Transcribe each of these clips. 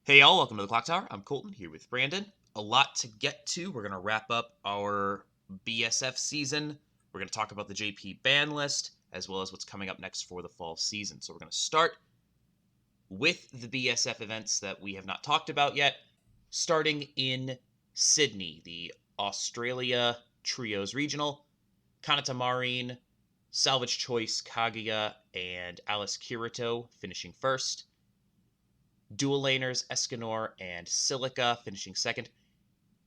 Hey y'all, welcome to the Clock Tower. I'm Colton here with Brandon. A lot to get to. We're going to wrap up our BSF season. We're going to talk about the JP Banlist, as well as what's coming up next for the fall season. So we're going to start with the BSF events that we have not talked about yet, starting in Sydney, the Australia Trios Regional. Kanata Marine, Salvage Choice, Kaguya, and Alice Kirito finishing first. Dual laners, Escanor and Silica finishing second.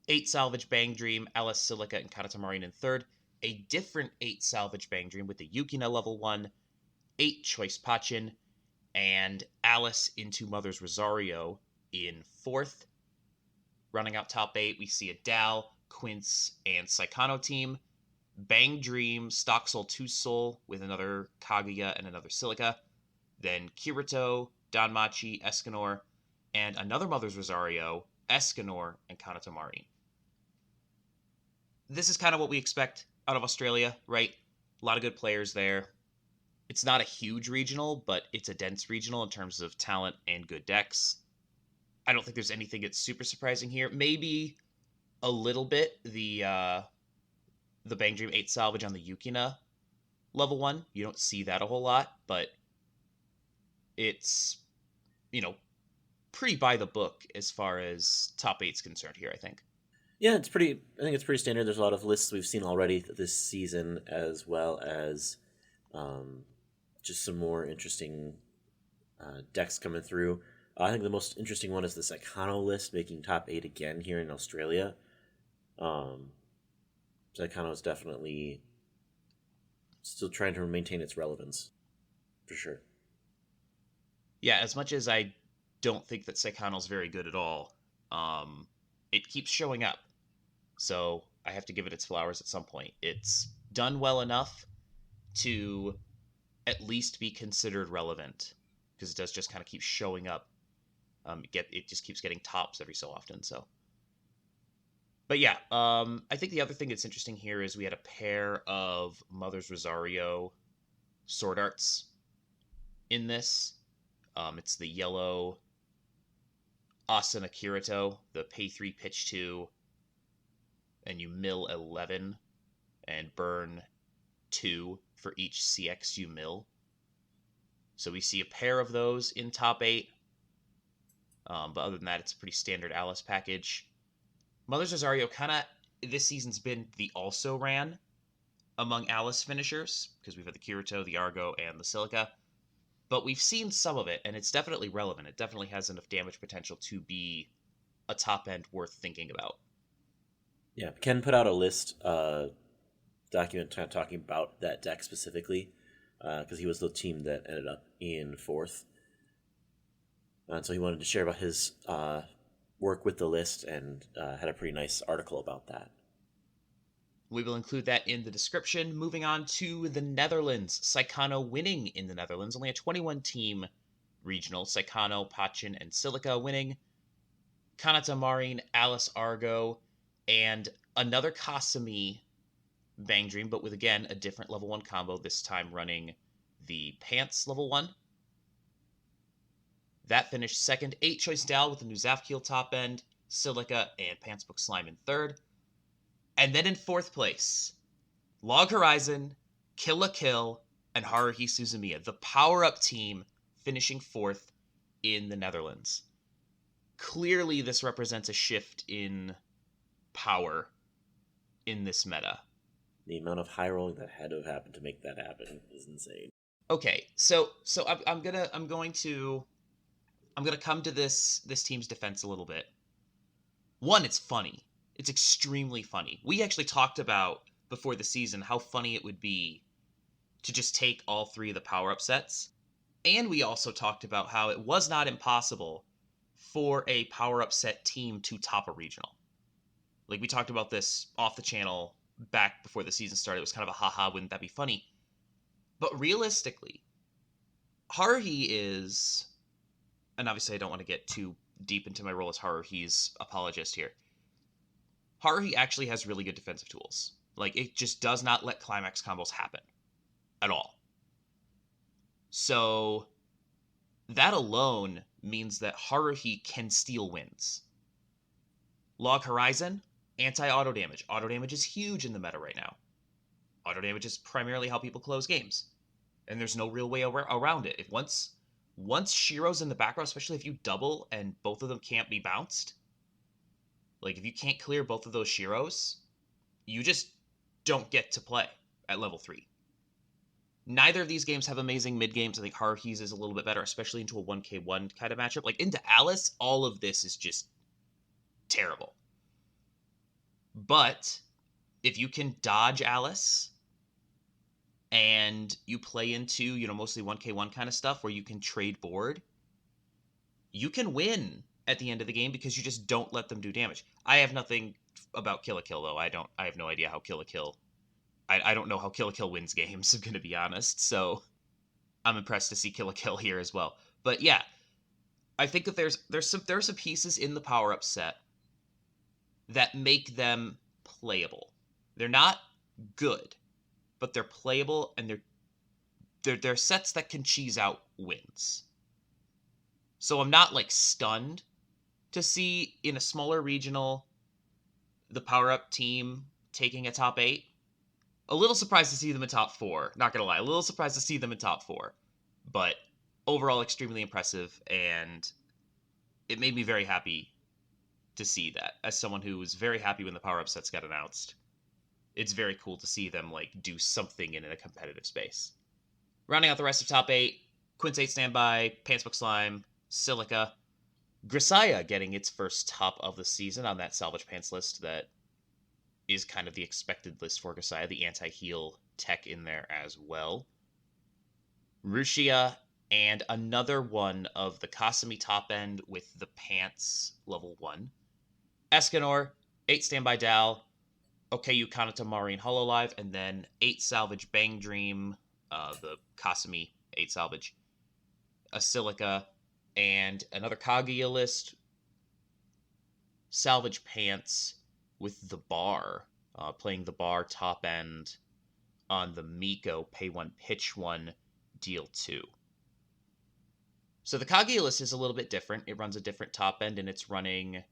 8 Salvage Bang Dream, Alice, Silica, and Kanata Marine in third. A different 8 Salvage Bang Dream with the Yukina level 1, 8 Choice Pachin, and Alice into Mother's Rosario in fourth. Running out top 8, we see a Dal, Quince, and Saikano team. Bang Dream, Stock Soul, 2 Soul with another Kaguya and another Silica. Then Kirito, Danmachi, Escanor, and another Mother's Rosario, Escanor, and Kanata Marine. This is kind of what we expect out of Australia, right? A lot of good players there. It's not a huge regional, but it's a dense regional in terms of talent and good decks. I don't think there's anything that's super surprising here. Maybe a little bit the Bang Dream 8 Salvage on the Yukina level 1. You don't see that a whole lot, but it's, pretty by the book as far as top 8's concerned here, I think. Yeah, I think it's pretty standard. There's a lot of lists we've seen already this season, as well as just some more interesting decks coming through. I think the most interesting one is the Saikano list, making top 8 again here in Australia. Saikano is definitely still trying to maintain its relevance, for sure. Yeah, as much as I don't think that Saikano's very good at all, it keeps showing up. So I have to give it its flowers at some point. It's done well enough to at least be considered relevant, because it does just kind of keep showing up. It just keeps getting tops every so often. So, but yeah, I think the other thing that's interesting here is we had a pair of Mother's Rosario sword arts in this. It's the yellow Asuna Kirito, the pay 3 pitch 2, and you mill 11 and burn 2 for each CX you mill. So we see a pair of those in top 8. But other than that, it's a pretty standard Alice package. Mother's Rosario kind of, this season's been the also ran among Alice finishers, because we've had the Kirito, the Argo, and the Silica. But we've seen some of it, and it's definitely relevant. It definitely has enough damage potential to be a top end worth thinking about. Yeah, Ken put out a list document talking about that deck specifically, because he was the team that ended up in fourth. And so he wanted to share about his work with the list and had a pretty nice article about that. We will include that in the description. Moving on to the Netherlands. Saikano winning in the Netherlands. Only a 21-team regional. Saikano, Pachin, and Silica winning. Kanata Marine, Alice Argo, and another Kasumi Bang Dream, but with, again, a different level 1 combo, this time running the Pants level 1. That finished second. 8 Choice Dal with the new Zafkiel top end, Silica, and Pants Book Slime in third. And then in fourth place, Log Horizon, Kill la Kill, and Haruhi Suzumiya, the power-up team, finishing fourth in the Netherlands. Clearly, this represents a shift in power in this meta. The amount of high rolling that had to have happened to make that happen is insane. Okay, so I'm going to come to this team's defense a little bit. One, it's funny. It's extremely funny. We actually talked about before the season how funny it would be to just take all 3 of the power-up sets. And we also talked about how it was not impossible for a power-up set team to top a regional. Like, we talked about this off the channel back before the season started. It was kind of a haha, wouldn't that be funny? But realistically, Haruhi is, and obviously I don't want to get too deep into my role as Haruhi's apologist here. Haruhi actually has really good defensive tools. Like, it just does not let climax combos happen at all. So that alone means that Haruhi can steal wins. Log Horizon, anti-auto damage. Auto damage is huge in the meta right now. Auto damage is primarily how people close games, and there's no real way around it. If once Shiro's in the back row, especially if you double and both of them can't be bounced, like if you can't clear both of those Shiros, you just don't get to play at level 3. Neither of these games have amazing mid games. I think Haruhi's is a little bit better, especially into a 1k1 kind of matchup. Like into Alice, all of this is just terrible. But if you can dodge Alice and you play into, mostly 1k1 kind of stuff where you can trade board, you can win at the end of the game because you just don't let them do damage. I have nothing about Kill a Kill though. I have no idea how Kill a Kill. I don't know how Kill a Kill wins games, I'm gonna be honest. So I'm impressed to see Kill a Kill here as well. But yeah, I think that there's some pieces in the power up set that make them playable. They're not good, but they're playable, and they're sets that can cheese out wins. So I'm not like stunned to see in a smaller regional the power up team taking a top 8. A little surprised to see them in top 4. Not gonna lie, a little surprised to see them in top 4. But overall, extremely impressive, and it made me very happy to see that. As someone who was very happy when the power up sets got announced, it's very cool to see them like do something in a competitive space. Rounding out the rest of top 8, Quince 8 Standby, Pantsbook Slime, Silica, Grisaya getting its first top of the season on that Salvage Pants list that is kind of the expected list for Grisaya, the anti-heal tech in there as well. Rushia, and another one of the Kasumi top end with the pants level 1. Escanor, 8 Standby Dal, Okay Yukina to Marine Hololive, and then 8 Salvage Bang Dream, the Kasumi 8 Salvage, a Silica, and another Kaguya list, Salvage Pants with the bar, playing the bar top end on the Miko Pay 1 Pitch 1 Deal 2. So the Kaguya list is a little bit different. It runs a different top end, and it's running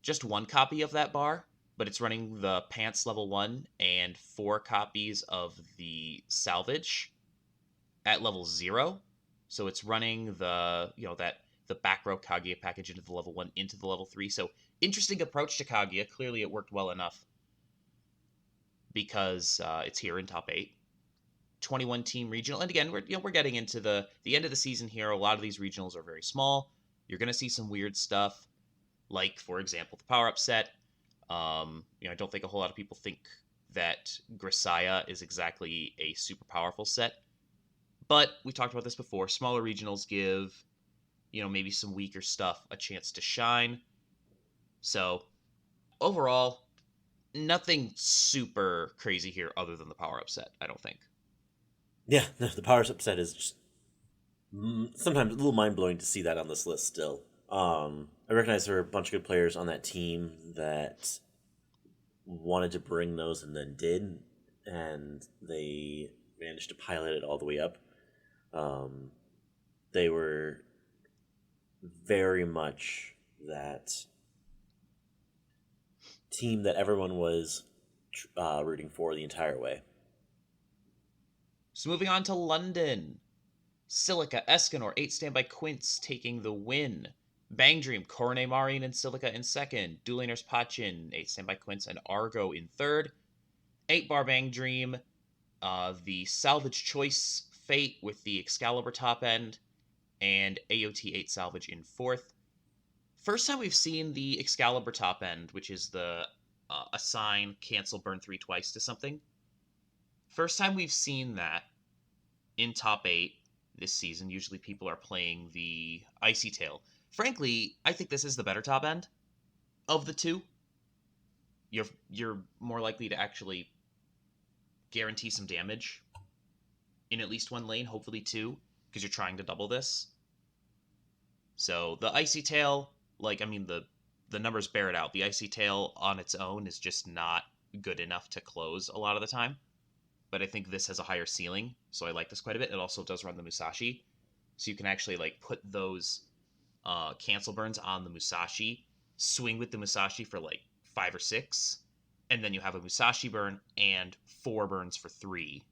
just 1 copy of that bar, but it's running the Pants level 1 and 4 copies of the Salvage at level 0. So it's running the back row Kaguya package into the level 1 into the level 3. So interesting approach to Kaguya. Clearly it worked well enough because it's here in top 8. 21 team regional. And again, we're getting into the end of the season here. A lot of these regionals are very small. You're going to see some weird stuff, like, for example, the power up set. I don't think a whole lot of people think that Grisaya is exactly a super powerful set. But we talked about this before. Smaller regionals give, maybe some weaker stuff a chance to shine. So overall, nothing super crazy here other than the power up set, I don't think. Yeah, the power up set is just sometimes a little mind-blowing to see that on this list still. I recognize there were a bunch of good players on that team that wanted to bring those and then did, and they managed to pilot it all the way up. They were very much that team that everyone was rooting for the entire way. So moving on to London. Silica, Escanor, 8 Standby Quince taking the win. Bang Dream, Korone, Marine, and Silica in second. Duelaners Pachin, 8 Standby Quince, and Argo in third. 8 Bar Bang Dream, the Salvage Choice Fate with the Excalibur top end, and AOT 8 Salvage in fourth. First time we've seen the Excalibur top end, which is the assign, cancel, burn 3 twice to something. First time we've seen that in top 8 this season. Usually people are playing the Icy Tail. Frankly, I think this is the better top end of the two. You're more likely to actually guarantee some damage in at least one lane, hopefully 2, because you're trying to double this. So the Icy Tail, the numbers bear it out. The Icy Tail on its own is just not good enough to close a lot of the time. But I think this has a higher ceiling, so I like this quite a bit. It also does run the Musashi. So you can actually like put those cancel burns on the Musashi, swing with the Musashi for like 5 or 6, and then you have a Musashi burn and 4 burns for 3,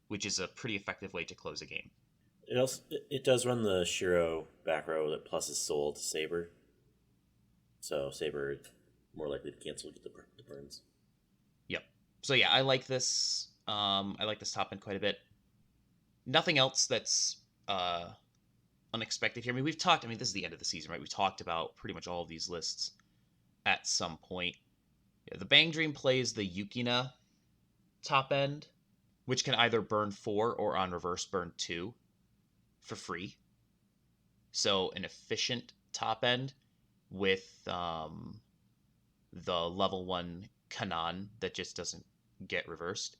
which is a pretty effective way to close a game. It does run the Shiro back row that pluses soul to Saber, so Saber more likely to cancel get the burns. Yep. So yeah, I like this. I like this top end quite a bit. Nothing else that's unexpected here. I mean, we've talked. I mean, this is the end of the season, right? We've talked about pretty much all of these lists at some point. Yeah, the Bang Dream plays the Yukina top end, which can either burn 4 or on reverse burn 2 for free. So an efficient top end with the level 1 Kanon that just doesn't get reversed.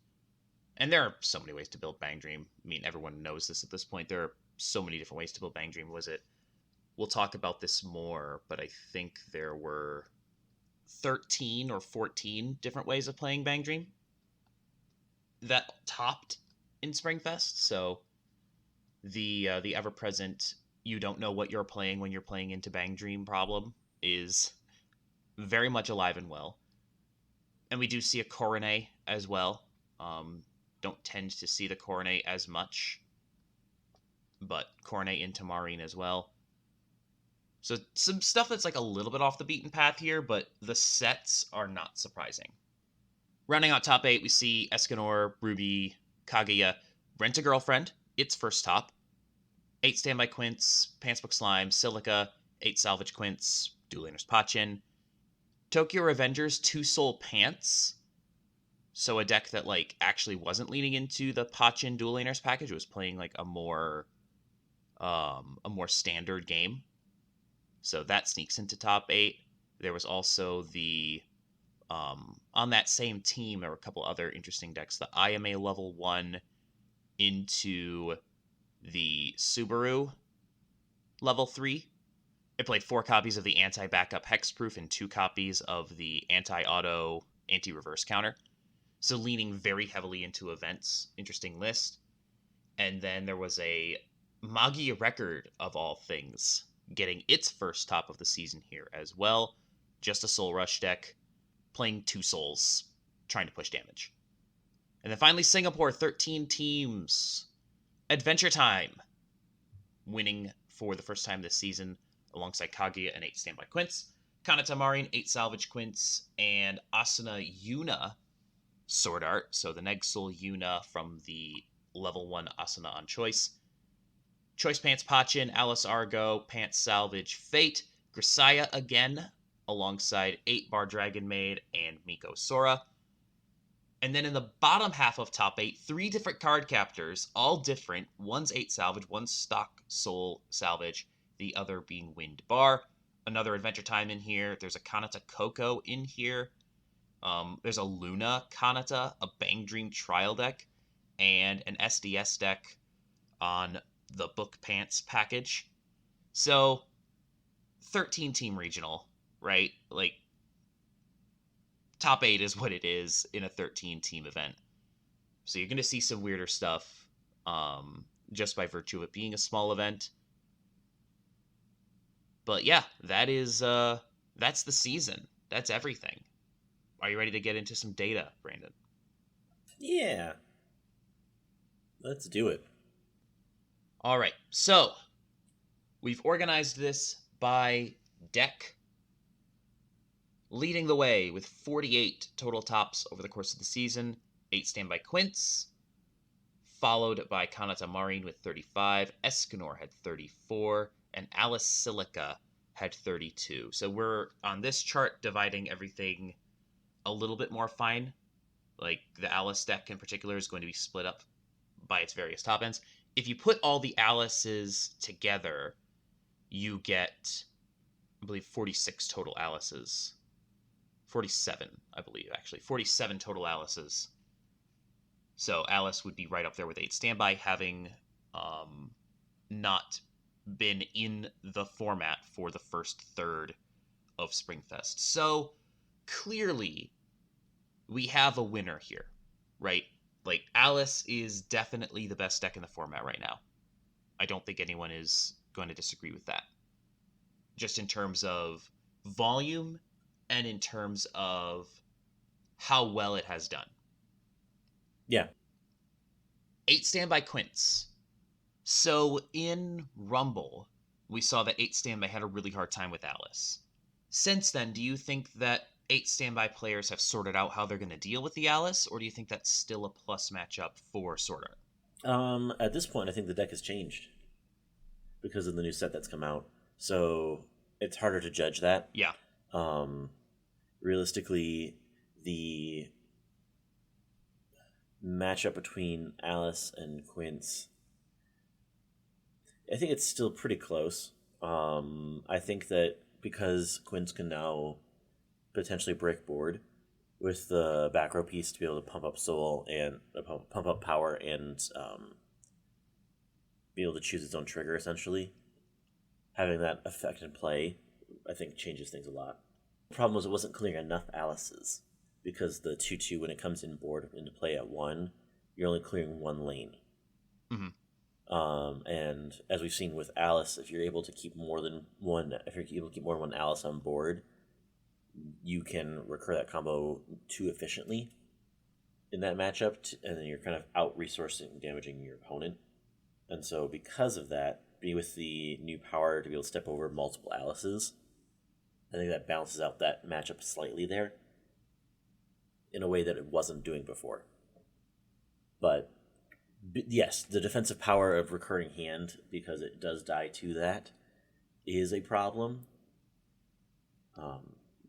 And there are so many ways to build Bang Dream. I mean, everyone knows this at this point. There are so many different ways to build Bang Dream. We'll talk about this more, but I think there were 13 or 14 different ways of playing Bang Dream that topped in Springfest. So the ever present you don't know what you're playing when you're playing into Bang Dream problem is very much alive and well. And we do see a Korone as well. Don't tend to see the Korone as much, but Korone into Marine as well. So some stuff that's like a little bit off the beaten path here, but the sets are not surprising. Rounding out top 8, we see Escanor, Ruby, Kaguya, Rent a Girlfriend, its first top. 8 Standby Quints, Pantsbook Slime, Silica, 8 Salvage Quints, Dual Laners Pachin. Tokyo Revengers, 2 Soul Pants. So a deck that like actually wasn't leaning into the Pachin Dual Laners package. It was playing like a more standard game. So that sneaks into top 8. There was also the on that same team, there were a couple other interesting decks. The IMA level 1 into the Subaru level 3. It played 4 copies of the anti-backup hexproof and 2 copies of the anti-auto anti-reverse counter. So leaning very heavily into events. Interesting list. And then there was a Magi Record, of all things, getting its first top of the season here as well. Just a Soul Rush deck, playing 2 souls, trying to push damage. And then finally, Singapore, 13 teams. Adventure Time, winning for the first time this season alongside Kaguya and 8 Standby Quints. Kanata Marin, 8 Salvage Quints, and Asuna Yuna Sword Art. So the Neg Soul Yuna from the level 1 Asuna on Choice. Choice Pants Pachin, Alice Argo, Pants Salvage Fate, Grisaya again, alongside 8 Bar Dragon Maid and Miko Sora. And then in the bottom half of top 8, 3 different card captors, all different. One's 8 Salvage, one's Stock Soul Salvage, the other being Wind Bar. Another Adventure Time in here. There's a Kanata Coco in here. There's a Luna Kanata, a Bang Dream Trial deck, and an SDS deck on the Book Pants package. So, 13 team regional, right? Like, top 8 is what it is in a 13 team event. So you're going to see some weirder stuff just by virtue of it being a small event. But yeah, that's the season. That's everything. Are you ready to get into some data, Brandon? Yeah. Let's do it. All right. So we've organized this by deck, leading the way with 48 total tops over the course of the season. 8 Standby Quints, followed by Kanata Marin with 35. Escanor had 34, and Alice Silica had 32. So we're on this chart dividing everything a little bit more fine. Like the Alice deck in particular is going to be split up by its various top ends. If you put all the Alices together, you get, I believe, 46 total Alices. 47, I believe, actually. 47 total Alices. So Alice would be right up there with 8 Standby, having not been in the format for the first third of Springfest. So clearly, we have a winner here, right? Like, Alice is definitely the best deck in the format right now. I don't think anyone is going to disagree with that. Just in terms of volume and in terms of how well it has done. Yeah. 8 standby Quints. So in Rumble, we saw that 8 standby had a really hard time with Alice. Since then, do you think that 8 standby players have sorted out how they're going to deal with the Alice, or do you think that's still a plus matchup for Sword Art? At this point, I think the deck has changed because of the new set that's come out. So it's harder to judge that. Yeah. Realistically, the matchup between Alice and Quince, I think it's still pretty close. I think that because Quince can now potentially break board with the back row piece to be able to pump up soul and pump up power and be able to choose its own trigger, essentially, having that effect in play, I think changes things a lot. The problem was it wasn't clearing enough Alice's, because the 2/2, when it comes in board into play at 1, you're only clearing 1 lane. Mm-hmm. And as we've seen with Alice, if you're able to keep more than one Alice on board, you can recur that combo too efficiently in that matchup, and then you're kind of out-resourcing and damaging your opponent. And so because of that, with the new power to be able to step over multiple Alices, I think that balances out that matchup slightly there in a way that it wasn't doing before. But yes, the defensive power of recurring hand, because it does die to that, is a problem.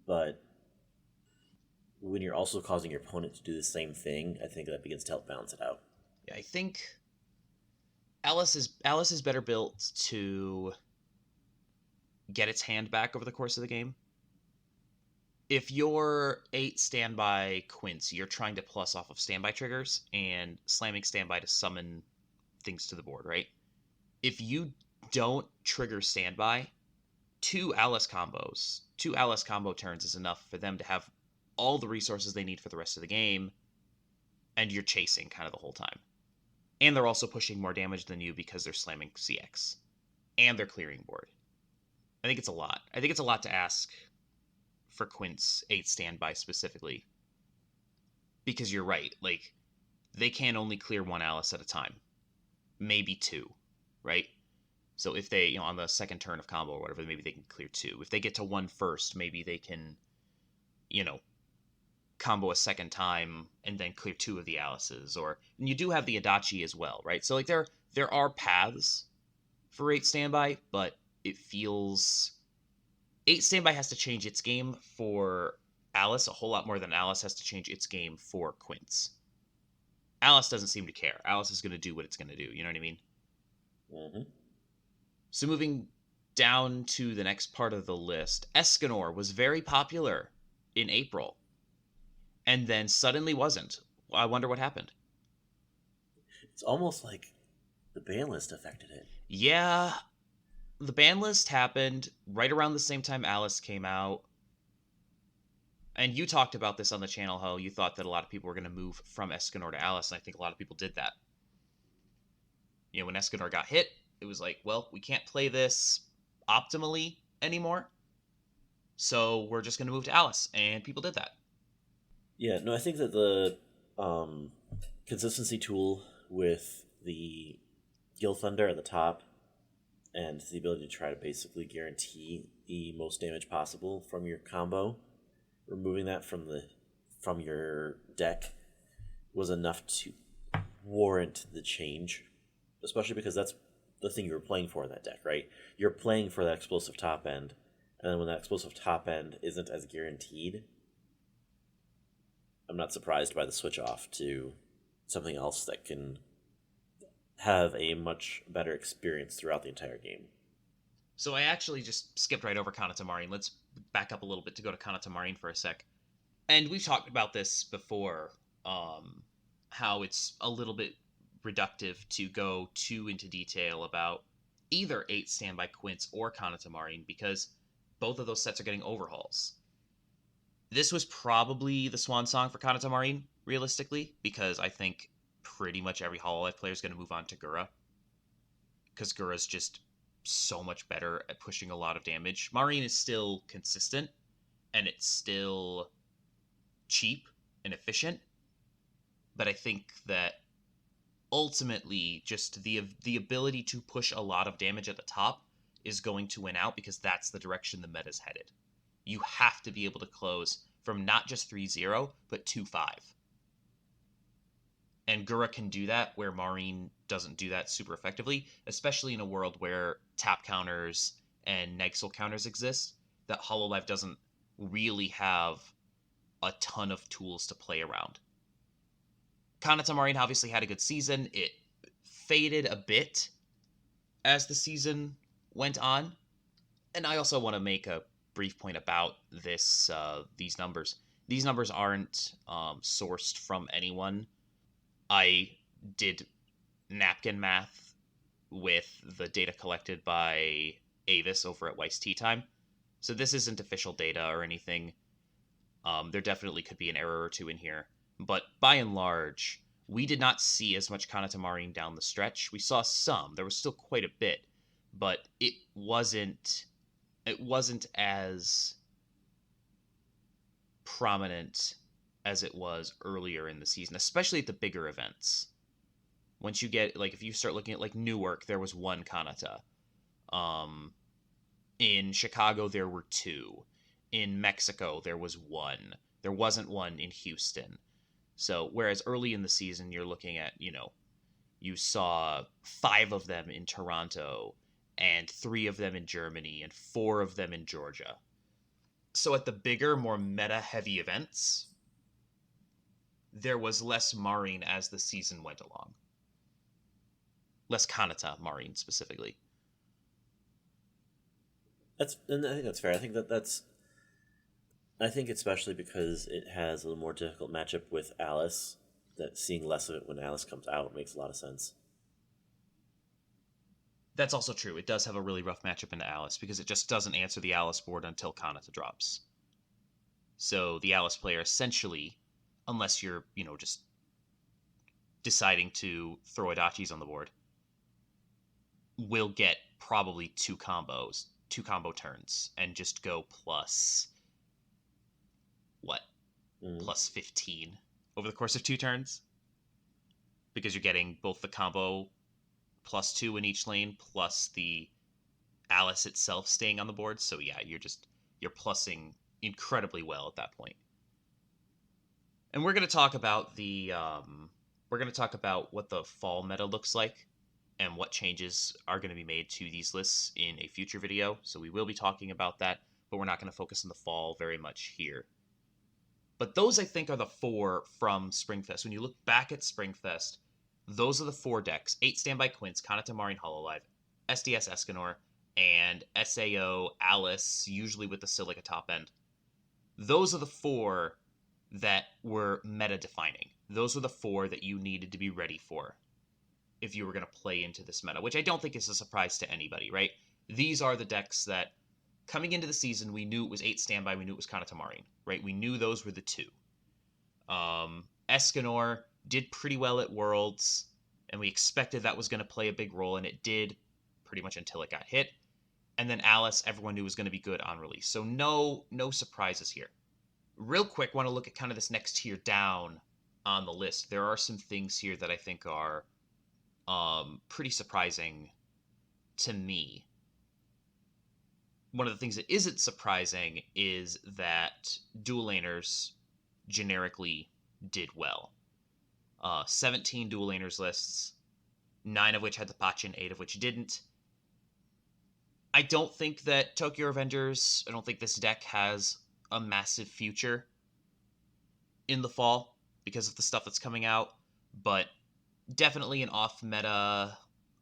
But when you're also causing your opponent to do the same thing, I think that begins to help balance it out. Yeah, I think Alice is better built to get its hand back over the course of the game. If you're 8 standby Quince, you're trying to plus off of standby triggers and slamming standby to summon things to the board, right? If you don't trigger standby, 2 Alice combo turns is enough for them to have all the resources they need for the rest of the game, and you're chasing kind of the whole time. And they're also pushing more damage than you because they're slamming CX. And they're clearing board. I think it's a lot. I think it's a lot to ask for Quint's 8 standby specifically. Because you're right, like, they can only clear 1 Alice at a time. Maybe 2, right? So if they, on the second turn of combo or whatever, maybe they can clear 2. If they get to 1 first, maybe they can, combo a second time and then clear 2 of the Alices. And you do have the Adachi as well, right? So like there are paths for 8 standby, but it feels 8 standby has to change its game for Alice a whole lot more than Alice has to change its game for Quince. Alice doesn't seem to care. Alice is going to do what it's going to do. You know what I mean? Mm-hmm. So moving down to the next part of the list, Escanor was very popular in April, and then suddenly wasn't. I wonder what happened. It's almost like the ban list affected it. Yeah, the ban list happened right around the same time Alice came out. And you talked about this on the channel, how you thought that a lot of people were going to move from Escanor to Alice, and I think a lot of people did that. When Escanor got hit, it was like, well, we can't play this optimally anymore, so we're just going to move to Alice, and people did that. Yeah, no, I think that the consistency tool with the Gil Thunder at the top and the ability to try to basically guarantee the most damage possible from your combo, removing that from your deck was enough to warrant the change, especially because that's the thing you were playing for in that deck, right? You're playing for that explosive top end, and then when that explosive top end isn't as guaranteed, I'm not surprised by the switch off to something else that can have a much better experience throughout the entire game. So I actually just skipped right over Kanata Marine. Let's back up a little bit to go to Kanata Marine for a sec. And we've talked about this before, how it's a little bit reductive to go too into detail about either 8 standby Quince or Kanata Marine, because both of those sets are getting overhauls. This was probably the swan song for Kanata Marine, realistically, because I think pretty much every Hololive player is going to move on to Gura. because Gura's just so much better at pushing a lot of damage. Marine is still consistent, and it's still cheap and efficient, but I think that ultimately just the ability to push a lot of damage at the top is going to win out, because that's the direction the meta's headed. You have to be able to close from not just 3-0, but 2-5. And Gura can do that where Marine doesn't do that super effectively, especially in a world where tap counters and Nexel counters exist, that Hololive doesn't really have a ton of tools to play around. Kanata Marine obviously had a good season. It faded a bit as the season went on. And I also want to make a brief point about these numbers. These numbers aren't sourced from anyone. I did napkin math with the data collected by Avis over at Weiss Tea Time. So this isn't official data or anything. There definitely could be an error or two in here. But by and large, we did not see as much Kanata Marine down the stretch. We saw some. There was still quite a bit, but it wasn't as prominent as it was earlier in the season, especially at the bigger events. Once you get, like, if you start looking at, like, Newark, there was one Kanata. In Chicago, there were two. In Mexico, there was one. There wasn't one in Houston. So, whereas early in the season, you're looking at, you saw 5 of them in Toronto, and 3 of them in Germany, and 4 of them in Georgia. So at the bigger, more meta-heavy events, there was less Marine as the season went along. Less Kanata Marine, specifically. And I think that's fair. I think especially because it has a little more difficult matchup with Alice, that seeing less of it when Alice comes out makes a lot of sense. That's also true. It does have a really rough matchup into Alice, because it just doesn't answer the Alice board until Kanata drops. So the Alice player essentially, unless you're, just deciding to throw Adachis on the board, will get probably 2 combo turns, and just go plus, plus 15 over the course of 2 turns? Because you're getting both the combo +2 in each lane, plus the Alice itself staying on the board. So yeah, you're plussing incredibly well at that point. And we're going to talk about what the fall meta looks like and what changes are going to be made to these lists in a future video. So we will be talking about that, but we're not going to focus on the fall very much here. But those, I think, are the 4 from Springfest. When you look back at Springfest, those are the 4 decks: 8 Standby Quints, Kanata Marine Hololive, SDS Escanor, and SAO Alice, usually with the Silica top end. Those are the 4 that were meta-defining. Those were the 4 that you needed to be ready for if you were going to play into this meta, which I don't think is a surprise to anybody, right? These are the decks that, coming into the season, we knew it was 8 Standby, we knew it was Kanata Marine, right? We knew those were the 2. Escanor did pretty well at Worlds, and we expected that was going to play a big role, and it did pretty much until it got hit. And then Alice, everyone knew was going to be good on release. So no surprises here. Real quick, want to look at kind of this next tier down on the list. There are some things here that I think are pretty surprising to me. One of the things that isn't surprising is that dual laners generically did well. 17 dual laners lists, 9 of which had the Pachin, 8 of which didn't. I don't think that Tokyo Revengers, I don't think this deck has a massive future in the fall because of the stuff that's coming out, but definitely an off-meta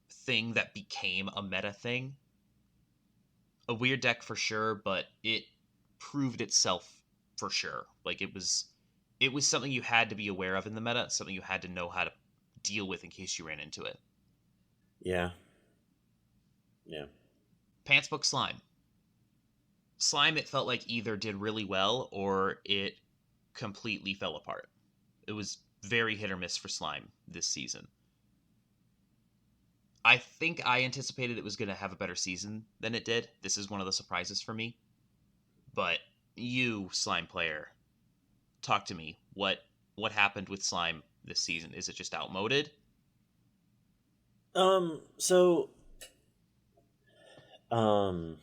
thing that became a meta thing. A weird deck for sure, but it proved itself for sure. Like, it was something you had to be aware of in the meta, something you had to know how to deal with in case you ran into it. Yeah. Pantsbook Slime. Slime, it felt like either did really well or it completely fell apart. It was very hit or miss for Slime this season. I think I anticipated it was going to have a better season than it did. This is one of the surprises for me. But you, Slime player, talk to me. What happened with Slime this season? Is it just outmoded? So um,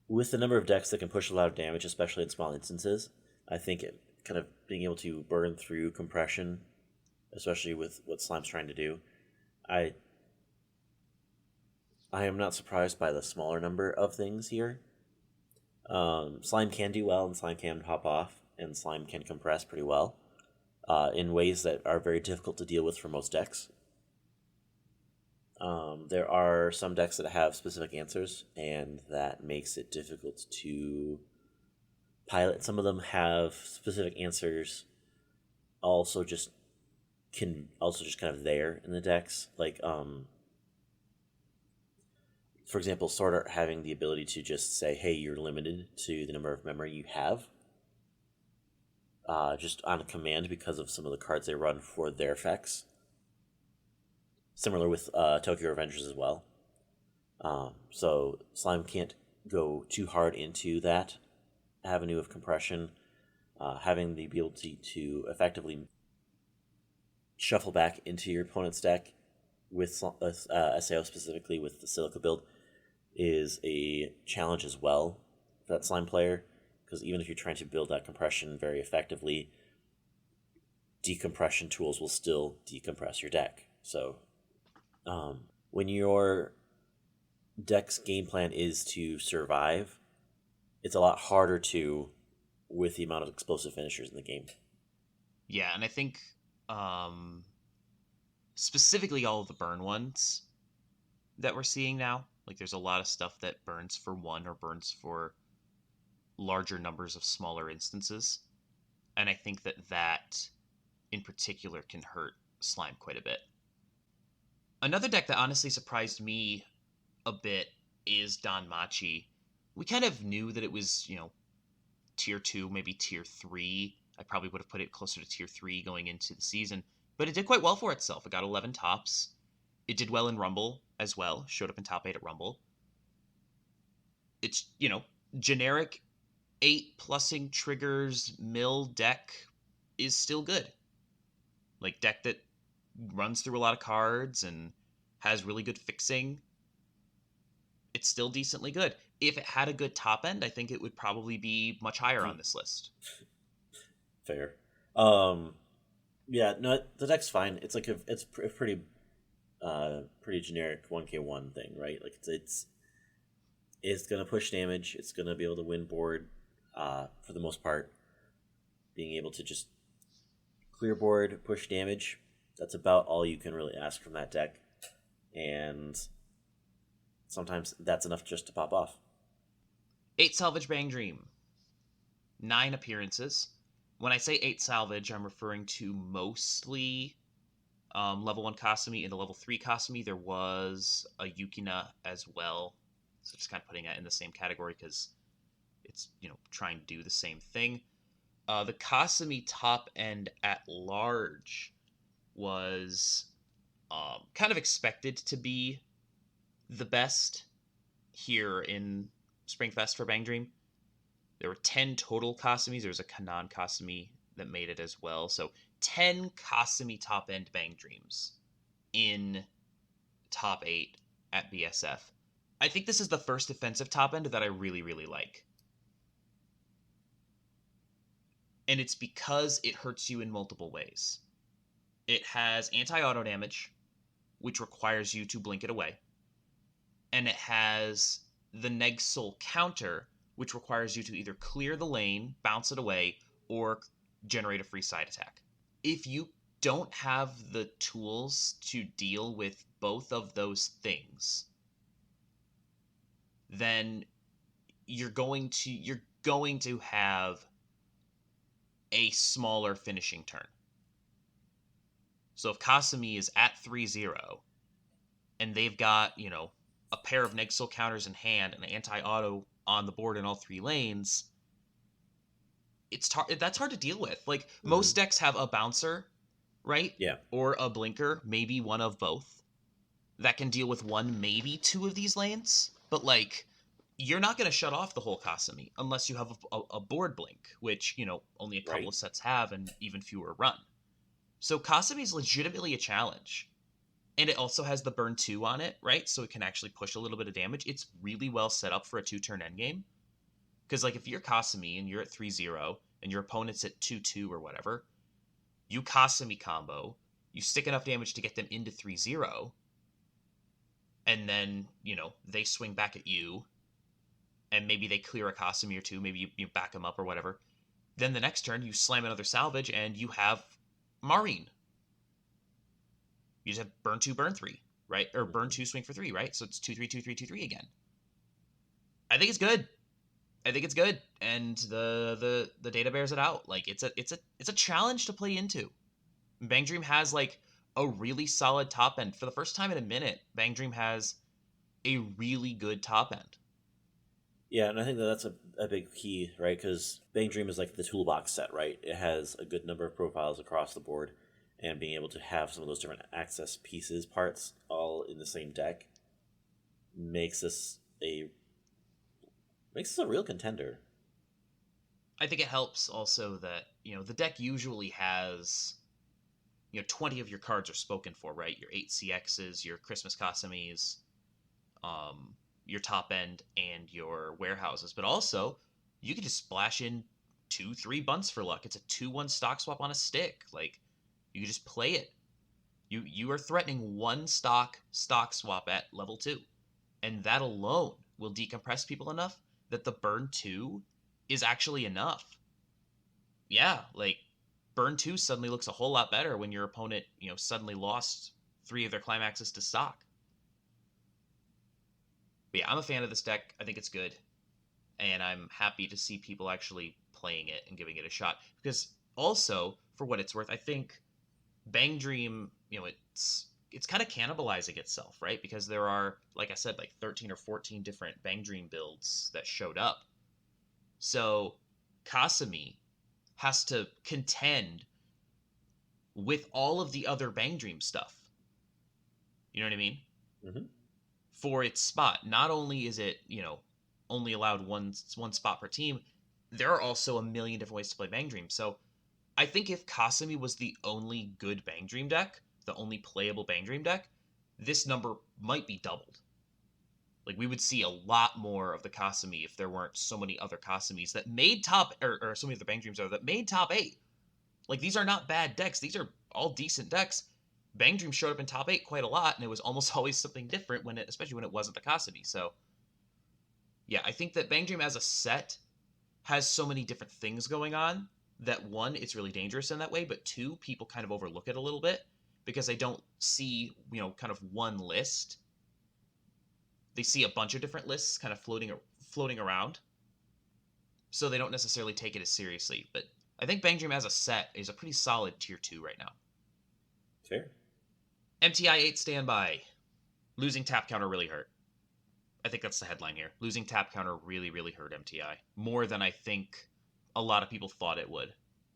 with the number of decks that can push a lot of damage, especially in small instances, I think it kind of being able to burn through compression, especially with what Slime's trying to do, I I am not surprised by the smaller number of things here. Slime can do well, and Slime can pop off, and Slime can compress pretty well in ways that are very difficult to deal with for most decks. There are some decks that have specific answers, and that makes it difficult to pilot. Some of them have specific answers, also just kind of there in the decks. Like, for example, Sword Art having the ability to just say, "Hey, you're limited to the number of memory you have," just on command because of some of the cards they run for their effects. Similar with Tokyo Revengers as well. So Slime can't go too hard into that avenue of compression. Having the ability to effectively shuffle back into your opponent's deck with SAO specifically with the Silica build is a challenge as well for that Slime player, because even if you're trying to build that compression very effectively, decompression tools will still decompress your deck. So when your deck's game plan is to survive, it's a lot harder to with the amount of explosive finishers in the game. Yeah, and I think specifically all of the burn ones that we're seeing now. Like there's a lot of stuff that burns for one or burns for larger numbers of smaller instances. And I think that in particular can hurt Slime quite a bit. Another deck that honestly surprised me a bit is Don Machi. We kind of knew that it was, tier 2, maybe tier 3. I probably would have put it closer to tier 3 going into the season, but it did quite well for itself. It got 11 tops. It did well in Rumble as well, showed up in top 8 at Rumble. It's, generic 8 plussing triggers mill deck is still good. Like deck that runs through a lot of cards and has really good fixing. It's still decently good. If it had a good top end, I think it would probably be much higher on this list. Fair. Yeah, no, the deck's fine. It's like it's a pretty generic 1k1 thing, right? Like it's gonna push damage. It's gonna be able to win board for the most part. Being able to just clear board, push damage. That's about all you can really ask from that deck, and sometimes that's enough just to pop off. 8 Salvage Bang Dream. 9 appearances. When I say 8 Salvage, I'm referring to mostly level 1 Kasumi. In the level 3 Kasumi, there was a Yukina as well. So just kind of putting that in the same category because it's, trying to do the same thing. The Kasumi top end at large was kind of expected to be the best here in Springfest for Bang Dream. There were 10 total Kasumis. There was a Kanon Kasumi that made it as well. So 10 Kasumi top end Bang Dreams in top 8 at BSF. I think this is the first defensive top end that I really, really like. And it's because it hurts you in multiple ways. It has anti-auto damage, which requires you to blink it away. And it has the Neg Soul counter, which requires you to either clear the lane, bounce it away, or generate a free side attack. If you don't have the tools to deal with both of those things, then you're going to have a smaller finishing turn. So if Kasumi is at 3-0 and they've got, a pair of Nexal counters in hand and anti-auto on the board in all 3 lanes, that's hard to deal with. Like most decks have a bouncer, right? Yeah. Or a blinker, maybe one of both. that can deal with one, maybe two of these lanes, but like you're not going to shut off the whole Kasumi unless you have a board blink, which, only a couple Right. of sets have and even fewer run. So Kasumi is legitimately a challenge. And it also has the burn 2 on it, right? So it can actually push a little bit of damage. It's really well set up for a 2-turn endgame. Because, like, if you're Kasumi and you're at 3-0 and your opponent's at 2-2 or whatever, you Kasumi combo, you stick enough damage to get them into 3-0, and then, they swing back at you, and maybe they clear a Kasumi or two, maybe you back them up or whatever. Then the next turn, you slam another salvage, and you have Marine. You just have burn 2, burn 3, right? Or burn 2, swing for 3, right? So it's 2-3, 2-3, 2-3 again. I think it's good. And the data bears it out. Like it's a challenge to play into. Bang Dream has like a really solid top end. For the first time in a minute, Bang Dream has a really good top end. Yeah, and I think that's a big key, right? Because Bang Dream is like the toolbox set, right? It has a good number of profiles across the board, and being able to have some of those different access pieces, parts, all in the same deck makes this a real contender. I think it helps also that, the deck usually has, 20 of your cards are spoken for, right? Your 8 CXs, your Christmas Kasamis, your top end, and your warehouses. But also, you can just splash in 2-3 bunts for luck. It's a 2-1 stock swap on a stick. Like, you can just play it. You are threatening one stock swap at level 2. And that alone will decompress people enough that the burn 2 is actually enough. Yeah, like burn 2 suddenly looks a whole lot better when your opponent, suddenly lost 3 of their climaxes to stock. But yeah, I'm a fan of this deck. I think it's good. And I'm happy to see people actually playing it and giving it a shot. Because also, for what it's worth, I think Bang Dream, it's kind of cannibalizing itself, right? Because there are, like I said, like 13 or 14 different Bang Dream builds that showed up. So Kasumi has to contend with all of the other Bang Dream stuff. You know what I mean? Mm-hmm. For its spot. Not only is it, only allowed one spot per team, there are also a million different ways to play Bang Dream. So I think if Kasumi was the only good Bang Dream deck, the only playable Bang Dream deck, this number might be doubled. Like we would see a lot more of the Kasumi if there weren't so many other Kasumis that made top, or so many of the Bang Dreams are that made top 8. Like these are not bad decks. These are all decent decks. Bang Dream showed up in top 8 quite a lot, and it was almost always something different especially when it wasn't the Kasumi. So yeah, I think that Bang Dream as a set has so many different things going on that one, it's really dangerous in that way, but two, people kind of overlook it a little bit because they don't see, kind of one list. They see a bunch of different lists kind of floating around. So they don't necessarily take it as seriously. But I think Bang Dream as a set is a pretty solid tier 2 right now. Fair. MTI 8 standby. Losing tap counter really hurt. I think that's the headline here. Losing tap counter really, really hurt MTI. More than I think a lot of people thought it would.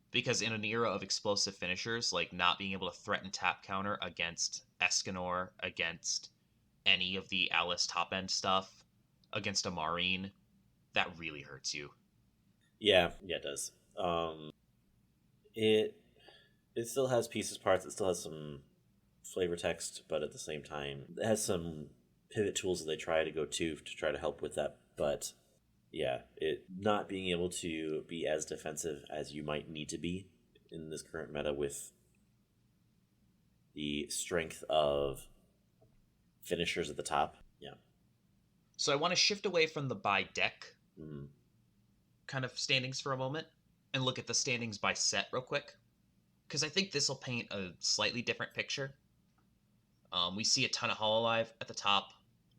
Because in an era of explosive finishers, like not being able to threaten tap counter against Escanor, against any of the Alice top end stuff, against a Marine, that really hurts you. Yeah, it does. It still has pieces, parts. It still has some flavor text, but at the same time, it has some pivot tools that they try to go to try to help with that. But yeah, it not being able to be as defensive as you might need to be in this current meta with the strength of finishers at the top. Yeah. So I want to shift away from the by deck Mm. kind of standings for a moment and look at the standings by set real quick. Because I think this will paint a slightly different picture. We see a ton of Hololive at the top,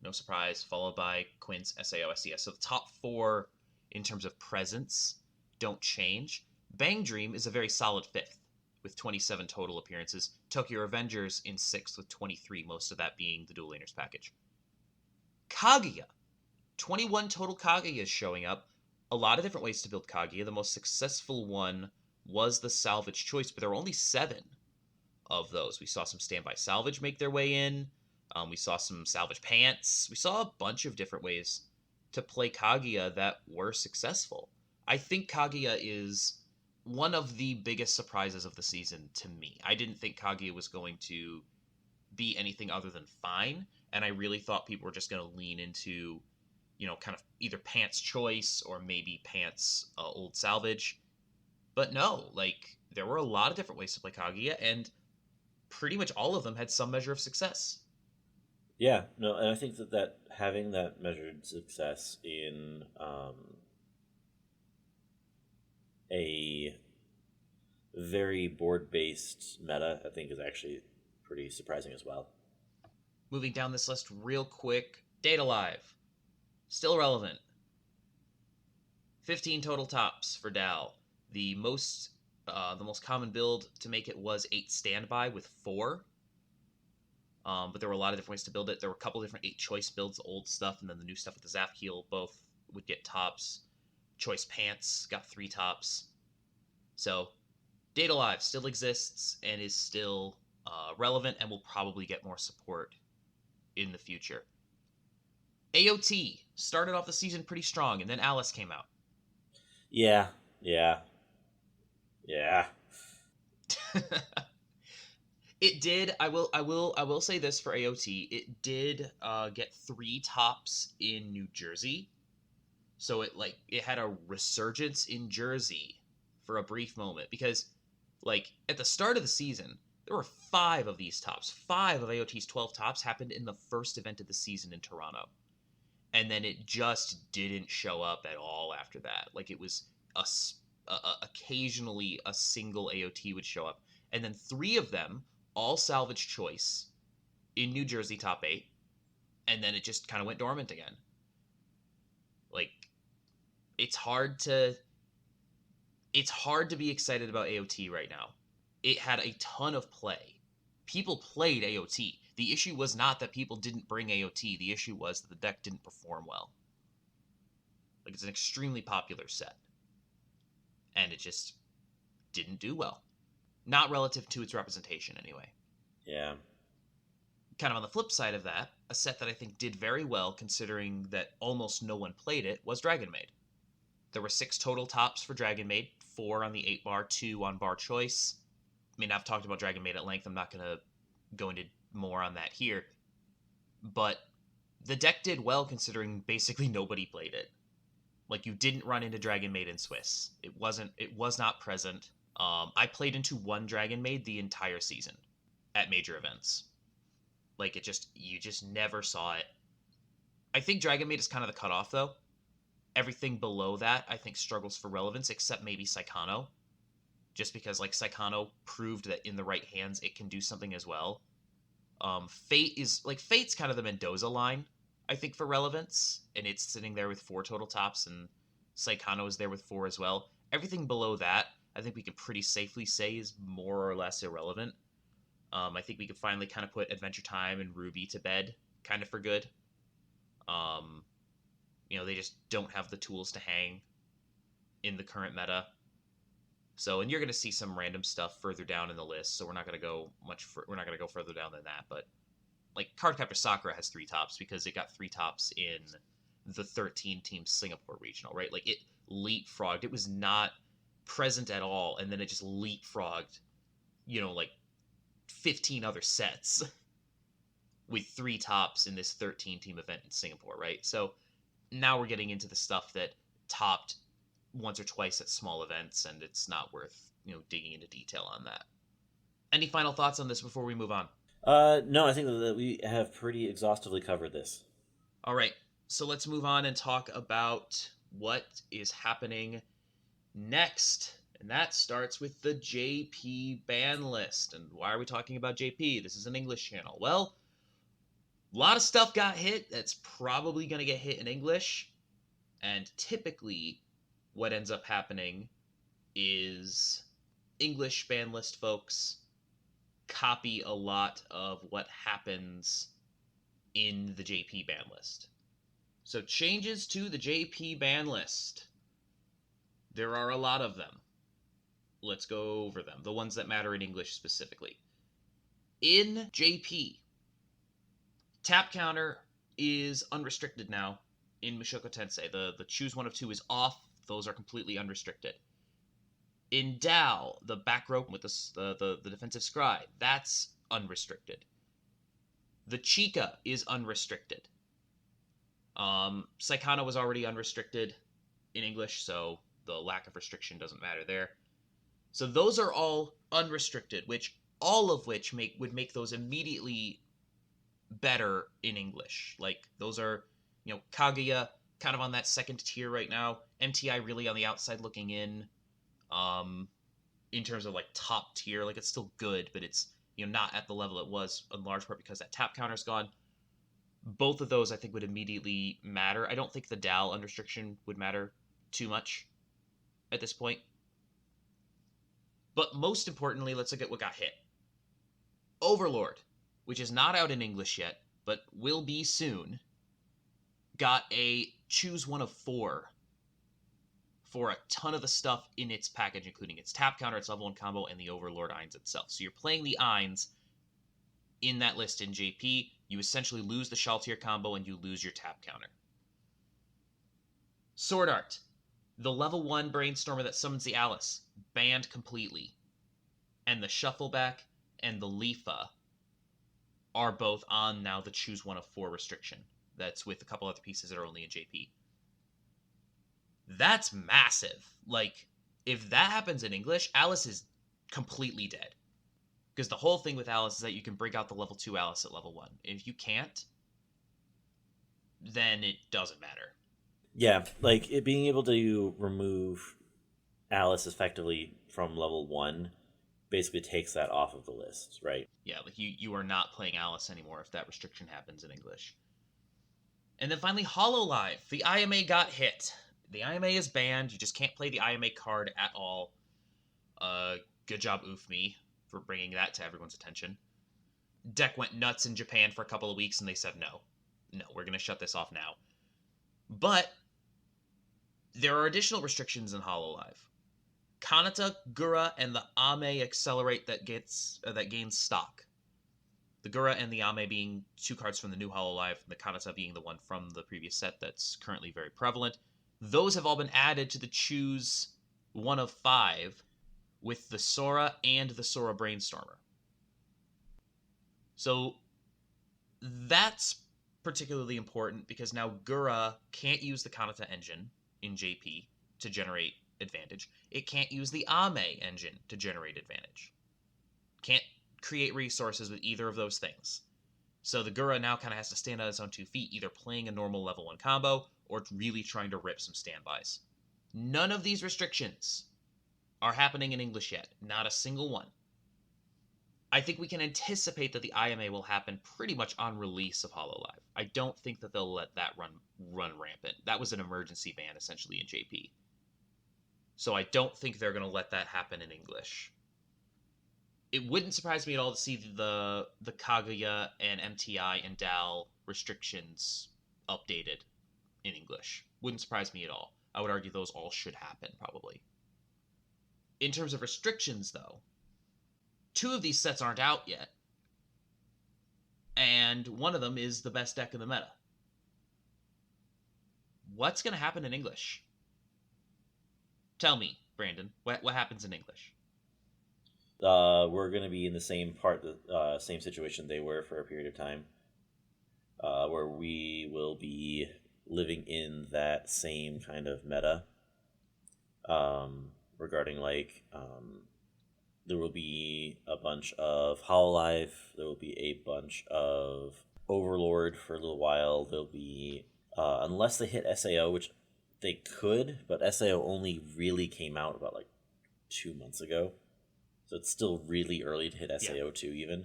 no surprise, followed by Quince, SAO, SES. So the top 4 in terms of presence don't change. Bang Dream is a very solid 5th with 27 total appearances. Tokyo Revengers in 6th with 23, most of that being the Dual Laners package. Kaguya, 21 total Kaguya is showing up. A lot of different ways to build Kaguya. The most successful one was the Salvage choice, but there were only 7 of those. We saw some standby Salvage make their way in. We saw some salvage pants. We saw a bunch of different ways to play Kaguya that were successful. I think Kaguya is one of the biggest surprises of the season to me. I didn't think Kaguya was going to be anything other than fine, and I really thought people were just going to lean into, kind of either Pants choice or maybe Pants old salvage. But no, like there were a lot of different ways to play Kaguya, and pretty much all of them had some measure of success. Yeah, no, and I think that having that measured success in a very board based meta, I think is actually pretty surprising as well. Moving down this list real quick, Data Live, still relevant. 15 total tops for Dal. The most common build to make it was 8 standby with 4. But there were a lot of different ways to build it. There were a couple different 8 choice builds, the old stuff, and then the new stuff with the Zap Heal. Both would get tops. Choice Pants got 3 tops. So Data Live still exists and is still relevant and will probably get more support in the future. AOT started off the season pretty strong, and then Alice came out. Yeah. It did. I will say this for AOT. It did get 3 tops in New Jersey, so it had a resurgence in Jersey for a brief moment because, at the start of the season, there were 5 of these tops. 5 of AOT's 12 tops happened in the first event of the season in Toronto, and then it just didn't show up at all after that. Like it was occasionally a single AOT would show up, and then 3 of them all salvage choice in New Jersey top 8, and then it just kind of went dormant again. Like it's hard to be excited about AOT right now. It had a ton of play. People played AOT. The issue was not that people didn't bring AOT. The issue was that the deck didn't perform well. Like it's an extremely popular set, and it just didn't do well. Not relative to its representation, anyway. Yeah. Kind of on the flip side of that, a set that I think did very well, considering that almost no one played it, was Dragon Maid. There were 6 total tops for Dragon Maid, 4 on the 8 bar, 2 on bar choice. I mean, I've talked about Dragon Maid at length. I'm not going to go into more on that here. But the deck did well, considering basically nobody played it. Like, you didn't run into Dragon Maid in Swiss. It was not present. I played into 1 Dragon Maid the entire season at major events. Like, you just never saw it. I think Dragon Maid is kind of the cutoff, though. Everything below that, I think, struggles for relevance, except maybe Saikano. Just because, Saikano proved that in the right hands, it can do something as well. Fate's kind of the Mendoza line, I think, for relevance, and it's sitting there with 4 total tops, and Saikano is there with 4 as well. Everything below that, I think we can pretty safely say is more or less irrelevant. I think we could finally kind of put Adventure Time and Ruby to bed, kind of for good. They just don't have the tools to hang in the current meta. So, and you're going to see some random stuff further down in the list, so we're not going to go further down than that, but Cardcaptor Sakura has 3 tops because it got 3 tops in the 13-team Singapore regional, right? Like, it leapfrogged. It was not present at all, and then it just leapfrogged, 15 other sets with 3 tops in this 13-team event in Singapore, right? So now we're getting into the stuff that topped once or twice at small events, and it's not worth, digging into detail on that. Any final thoughts on this before we move on? No, I think that we have pretty exhaustively covered this. All right, so let's move on and talk about what is happening next. And that starts with the JP ban list. And why are we talking about JP? This is an English channel. Well, a lot of stuff got hit that's probably going to get hit in English. And typically, what ends up happening is English ban list folks copy a lot of what happens in the JP ban list. So changes to the JP ban list. There are a lot of them. Let's go over them, the ones that matter in English specifically. In JP, Tap counter is unrestricted now in Mushoku Tensei. The choose one of two is off. Those are completely unrestricted. In Dao, the back rope with the defensive scry, that's unrestricted. The Chika is unrestricted. Saikano was already unrestricted in English, so the lack of restriction doesn't matter there. So those are all unrestricted, which all of which would make those immediately better in English. Like those are, Kaguya kind of on that second tier right now. MTI really on the outside looking in terms of like top tier. Like it's still good, but it's not at the level it was in large part because that tap counter's gone. Both of those I think would immediately matter. I don't think the Dal unrestriction would matter too much at this point. But most importantly, let's look at what got hit. Overlord, which is not out in English yet, but will be soon, got a choose one of 4 for a ton of the stuff in its package, including its tap counter, its level 1 combo, and the Overlord Eins itself. So you're playing the Eins in that list in JP. You essentially lose the Shaltir combo and you lose your tap counter. Sword Art, the level 1 Brainstormer that summons the Alice, banned completely. And the Shuffleback and the Lifa are both on now the choose one of 4 restriction. That's with a couple other pieces that are only in JP. That's massive. Like, if that happens in English, Alice is completely dead. Because the whole thing with Alice is that you can break out the level 2 Alice at level 1. If you can't, then it doesn't matter. Yeah, like it being able to remove Alice effectively from level 1 basically takes that off of the list, right? Yeah, like you are not playing Alice anymore if that restriction happens in English. And then finally, Hololive. The IMA got hit. The IMA is banned. You just can't play the IMA card at all. Good job, Ufmi, for bringing that to everyone's attention. Deck went nuts in Japan for a couple of weeks, and they said no. No, we're going to shut this off now. But there are additional restrictions in Hololive. Kanata, Gura, and the Ame accelerate that gains stock. The Gura and the Ame being 2 cards from the new Hololive, and the Kanata being the one from the previous set that's currently very prevalent. Those have all been added to the choose one of 5 with the Sora and the Sora Brainstormer. So that's particularly important because now Gura can't use the Kanata engine in JP to generate advantage. It can't use the Ame engine to generate advantage. Can't create resources with either of those things. So the Gura now kind of has to stand on its own 2 feet, either playing a normal level 1 combo or really trying to rip some standbys. None of these restrictions are happening in English yet. Not a single one. I think we can anticipate that the IMA will happen pretty much on release of Hololive. I don't think that they'll let that run rampant. That was an emergency ban, essentially, in JP. So I don't think they're going to let that happen in English. It wouldn't surprise me at all to see the Kaguya and MTI and DAL restrictions updated in English. Wouldn't surprise me at all. I would argue those all should happen, probably. In terms of restrictions, though, 2 of these sets aren't out yet. And one of them is the best deck in the meta. What's going to happen in English? Tell me, Brandon, what happens in English? We're going to be in the same same situation they were for a period of time, where we will be living in that same kind of meta. Regarding there will be a bunch of Hololive, there will be a bunch of Overlord for a little while. There'll be unless they hit SAO, which they could, but SAO only really came out about 2 months ago. So it's still really early to hit SAO 2 even.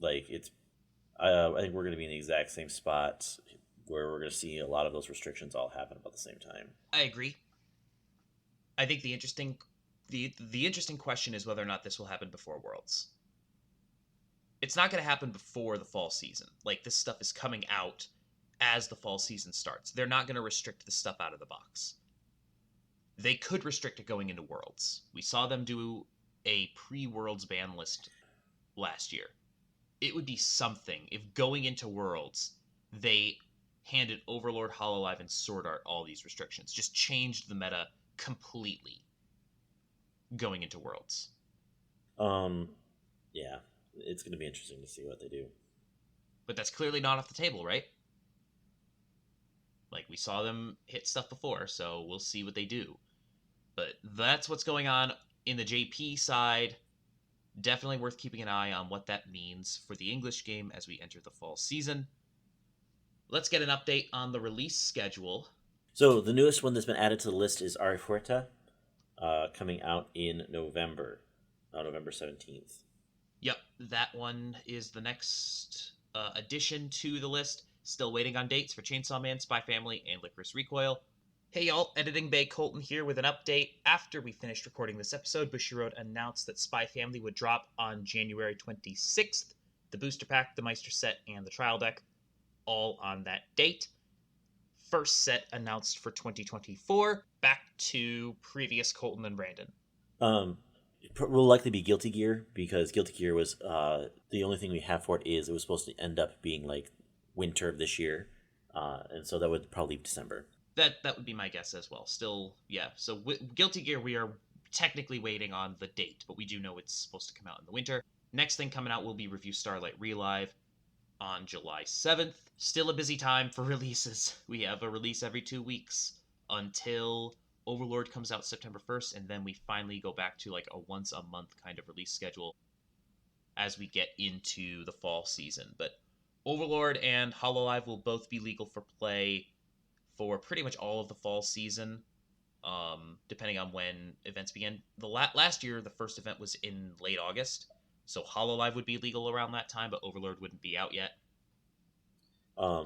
I think we're going to be in the exact same spot where we're going to see a lot of those restrictions all happen about the same time. I agree. I think the interesting question is whether or not this will happen before Worlds. It's not going to happen before the fall season. This stuff is coming out as the fall season starts. They're not going to restrict the stuff out of the box. They could restrict it going into Worlds. We saw them do a pre-Worlds ban list last year. it would be something if going into Worlds, they handed Overlord, Hololive, and Sword Art all these restrictions. Just changed the meta completely going into Worlds. Yeah, it's going to be interesting to see what they do. But that's clearly not off the table, right? Like, we saw them hit stuff before, so we'll see what they do. But that's what's going on in the JP side. Definitely worth keeping an eye on what that means for the English game as we enter the fall season. Let's get an update on the release schedule. So the newest one that's been added to the list is Arifuerta, coming out in November, November 17th. Yep, that one is the next addition to the list. Still waiting on dates for Chainsaw Man, Spy Family, and Licorice Recoil. Hey y'all, Editing Bay Colton here with an update. After we finished recording this episode, Bushiroad announced that Spy Family would drop on January 26th. The booster pack, the Meister set, and the trial deck, all on that date. First set announced for 2024. Back to previous Colton and Brandon. It will likely be Guilty Gear, because Guilty Gear was the only thing we have for it is it was supposed to end up being like winter of this year, and so that would probably be December. That would be my guess as well. Still, yeah. So Guilty Gear, we are technically waiting on the date, but we do know it's supposed to come out in the winter. Next thing coming out will be Review Starlight Relive on July 7th. Still a busy time for releases. We have a release every 2 weeks until Overlord comes out September 1st, and then we finally go back to like a once a month kind of release schedule as we get into the fall season. But Overlord and Hololive will both be legal for play for pretty much all of the fall season, depending on when events begin. The last year, the first event was in late August, so Hololive would be legal around that time, but Overlord wouldn't be out yet.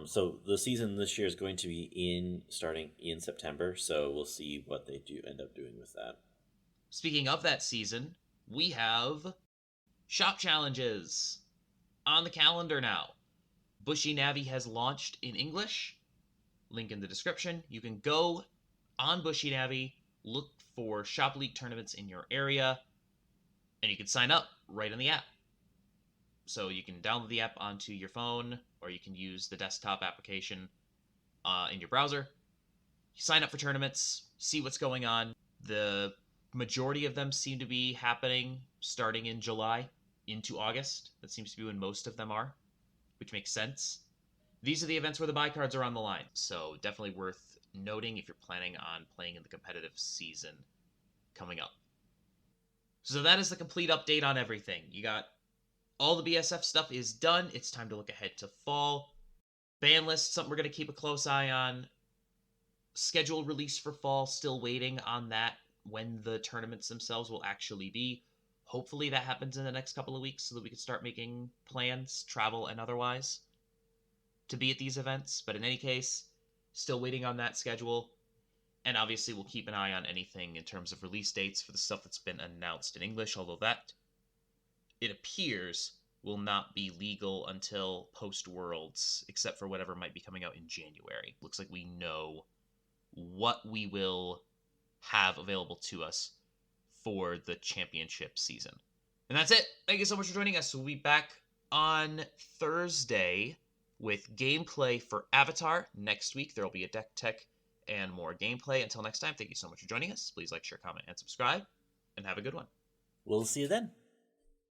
So the season this year is going to be starting in September, so we'll see what they do end up doing with that. Speaking of that season, we have shop challenges on the calendar now. Bushy Navi has launched in English. Link in the description. You can go on Bushy Navi, look for Shop League tournaments in your area, and you can sign up right in the app. So you can download the app onto your phone, or you can use the desktop application in your browser. You sign up for tournaments, see what's going on. The majority of them seem to be happening starting in July into August. That seems to be when most of them are, which makes sense. These are the events where the buy cards are on the line, so definitely worth noting if you're planning on playing in the competitive season coming up. So that is the complete update on everything. You got all the BSF stuff is done. It's time to look ahead to fall. Banlist, something we're going to keep a close eye on. Scheduled release for fall, still waiting on that, when the tournaments themselves will actually be. Hopefully that happens in the next couple of weeks so that we can start making plans, travel and otherwise, to be at these events. But in any case, still waiting on that schedule. And obviously we'll keep an eye on anything in terms of release dates for the stuff that's been announced in English, although that, it appears, will not be legal until post-Worlds, except for whatever might be coming out in January. Looks like we know what we will have available to us for the championship season. And that's it. Thank you so much for joining us. We'll be back on Thursday with gameplay for Avatar. Next week, there will be a deck tech and more gameplay. Until next time, thank you so much for joining us. Please like, share, comment, and subscribe, and have a good one. We'll see you then.